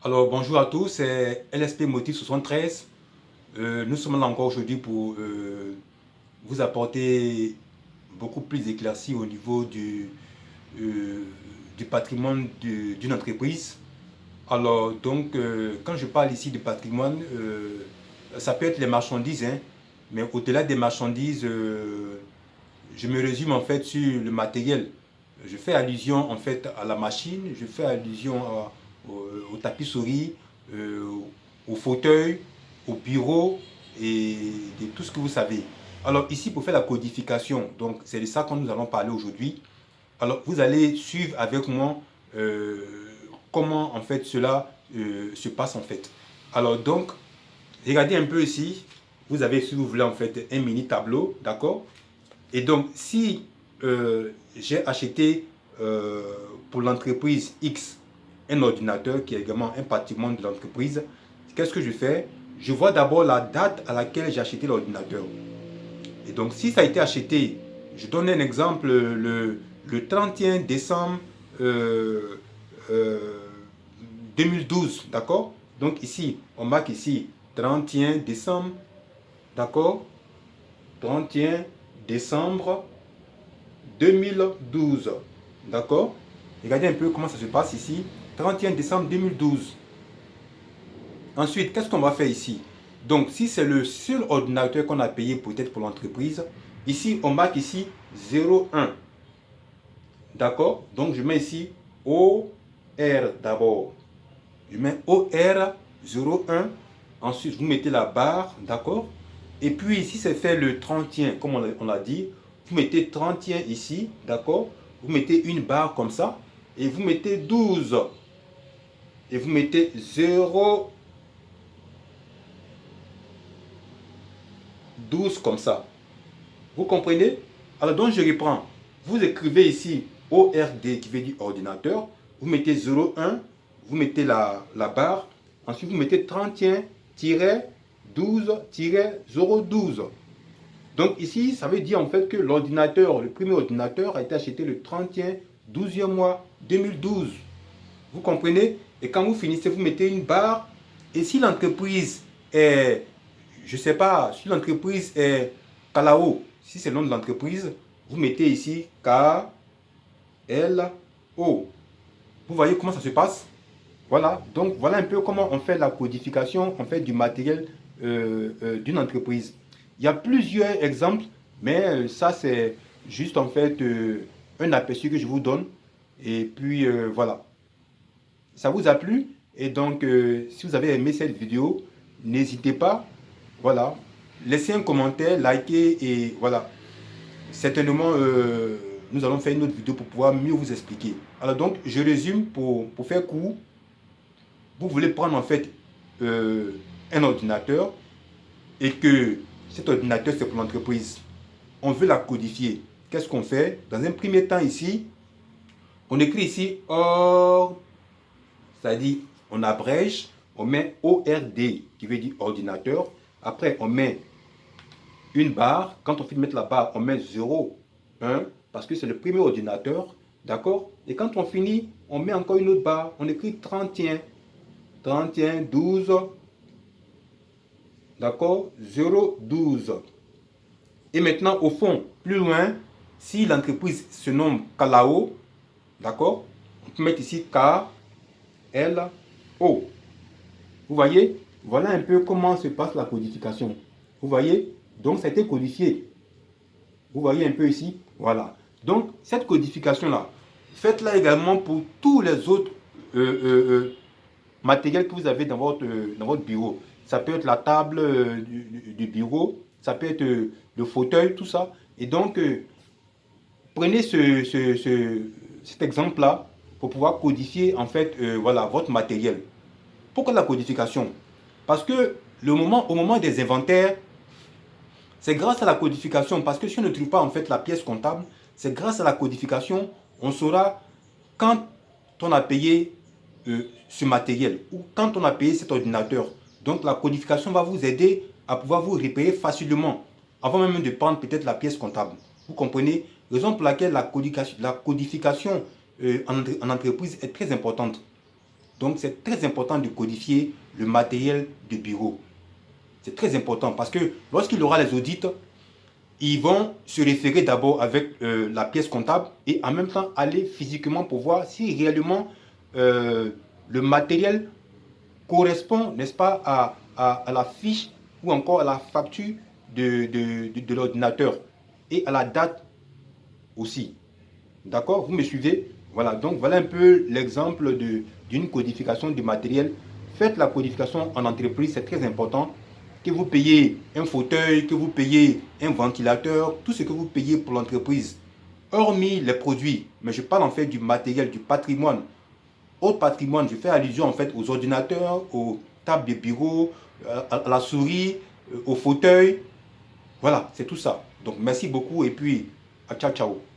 Alors bonjour à tous, c'est LSP Motif 73. Nous sommes là encore aujourd'hui pour vous apporter beaucoup plus d'éclaircies au niveau euh, du patrimoine d'une entreprise. Alors donc quand je parle ici de patrimoine, ça peut être les marchandises, hein, mais au-delà des marchandises, je me résume en fait sur le matériel. Je fais allusion en fait à la machine, je fais allusion aux tapisseries, euh, aux fauteuils, au bureau et de tout ce que vous savez. Alors ici pour faire la codification, donc c'est de ça que nous allons parler aujourd'hui. Alors vous allez suivre avec moi euh, comment en fait cela se passe en fait. Alors donc regardez un peu ici, vous avez si vous voulez en fait un mini tableau, d'accord? Et donc, si j'ai acheté euh, pour l'entreprise X un ordinateur qui est également un patrimoine de l'entreprise, qu'est-ce que je fais? Je vois d'abord la date à laquelle j'ai acheté l'ordinateur. Et donc, si ça a été acheté, je donne un exemple, le 31 décembre euh, euh, 2012, d'accord? Donc ici, on marque ici 31 décembre, d'accord? 31 décembre 2012. D'accord? Regardez un peu comment ça se passe ici. 31 décembre 2012. Ensuite, qu'est-ce qu'on va faire ici? Donc, si c'est le seul ordinateur qu'on a payé peut-être pour l'entreprise, ici, on marque ici 01. D'accord? Donc, je mets ici OR d'abord. Je mets OR 01. Ensuite, vous mettez la barre. D'accord? Et puis, si c'est fait le 31, comme on l'a dit, vous mettez 31 ici. D'accord? Vous mettez une barre comme ça. Et vous mettez 12. Et vous mettez 0, 12 comme ça. Vous comprenez? Alors, donc, je reprends. Vous écrivez ici ORD qui veut dire ordinateur. Vous mettez 01. Vous mettez la barre. Ensuite, vous mettez 31-12-012. Donc ici, ça veut dire en fait que l'ordinateur, le premier ordinateur a été acheté le 31 12e mois 2012. Vous comprenez? Et quand vous finissez, vous mettez une barre. Et si l'entreprise est, je ne sais pas, si l'entreprise est Kalao, si c'est le nom de l'entreprise, vous mettez ici K-L-O. Vous voyez comment ça se passe? Voilà, donc voilà un peu comment on fait la codification en fait, du matériel d'une entreprise. Il y a plusieurs exemples, mais ça c'est juste en fait un aperçu que je vous donne. Et puis voilà, ça vous a plu? Et donc si vous avez aimé cette vidéo, n'hésitez pas, voilà, laissez un commentaire, likez et voilà. Certainement, nous allons faire une autre vidéo pour pouvoir mieux vous expliquer. Alors donc, je résume pour faire court. Vous voulez prendre en fait euh, un ordinateur et que cet ordinateur c'est pour l'entreprise. On veut la codifier. Qu'est-ce qu'on fait? Dans un premier temps ici, on écrit ici OR, c'est-à-dire on abrège, on met ORD qui veut dire ordinateur. Après on met une barre. Quand on finit de mettre la barre, on met 0, 1 parce que c'est le premier ordinateur. D'accord? Et quand on finit, on met encore une autre barre. On écrit 31, 31, 12, d'accord, 0,12. Et maintenant, au fond, plus loin, si l'entreprise se nomme Kalao, d'accord, on peut mettre ici K-L-O. Vous voyez, voilà un peu comment se passe la codification. Vous voyez, donc ça a été codifié. Vous voyez un peu ici, voilà. Donc, cette codification-là, faites-la également pour tous les autres matériel que vous avez dans votre bureau. Ça peut être la table du bureau, ça peut être le fauteuil, tout ça. Et donc, prenez cet exemple-là pour pouvoir codifier en fait voilà, votre matériel. Pourquoi la codification? Parce que au moment des inventaires, c'est grâce à la codification, parce que si on ne trouve pas en fait la pièce comptable, c'est grâce à la codification, on saura quand on a payé ce matériel ou quand on a payé cet ordinateur. Donc la codification va vous aider à pouvoir vous repérer facilement, avant même de prendre peut-être la pièce comptable. Vous comprenez? Raison pour laquelle la codification en entreprise est très importante. Donc c'est très important de codifier le matériel de bureau. C'est très important parce que lorsqu'il y aura les audits, ils vont se référer d'abord avec la pièce comptable et en même temps aller physiquement pour voir si réellement le matériel correspond, n'est-ce pas, à la fiche ou encore à la facture de l'ordinateur et à la date aussi. D'accord? Vous me suivez? Voilà, donc voilà un peu l'exemple d'une codification du matériel. Faites la codification en entreprise, c'est très important. Que vous payez un fauteuil, que vous payez un ventilateur, tout ce que vous payez pour l'entreprise, hormis les produits, mais je parle en fait du matériel, du patrimoine. Autre patrimoine, je fais allusion en fait aux ordinateurs, aux tables de bureau, à la souris, au fauteuil. Voilà, c'est tout ça. Donc merci beaucoup et puis, ciao ciao.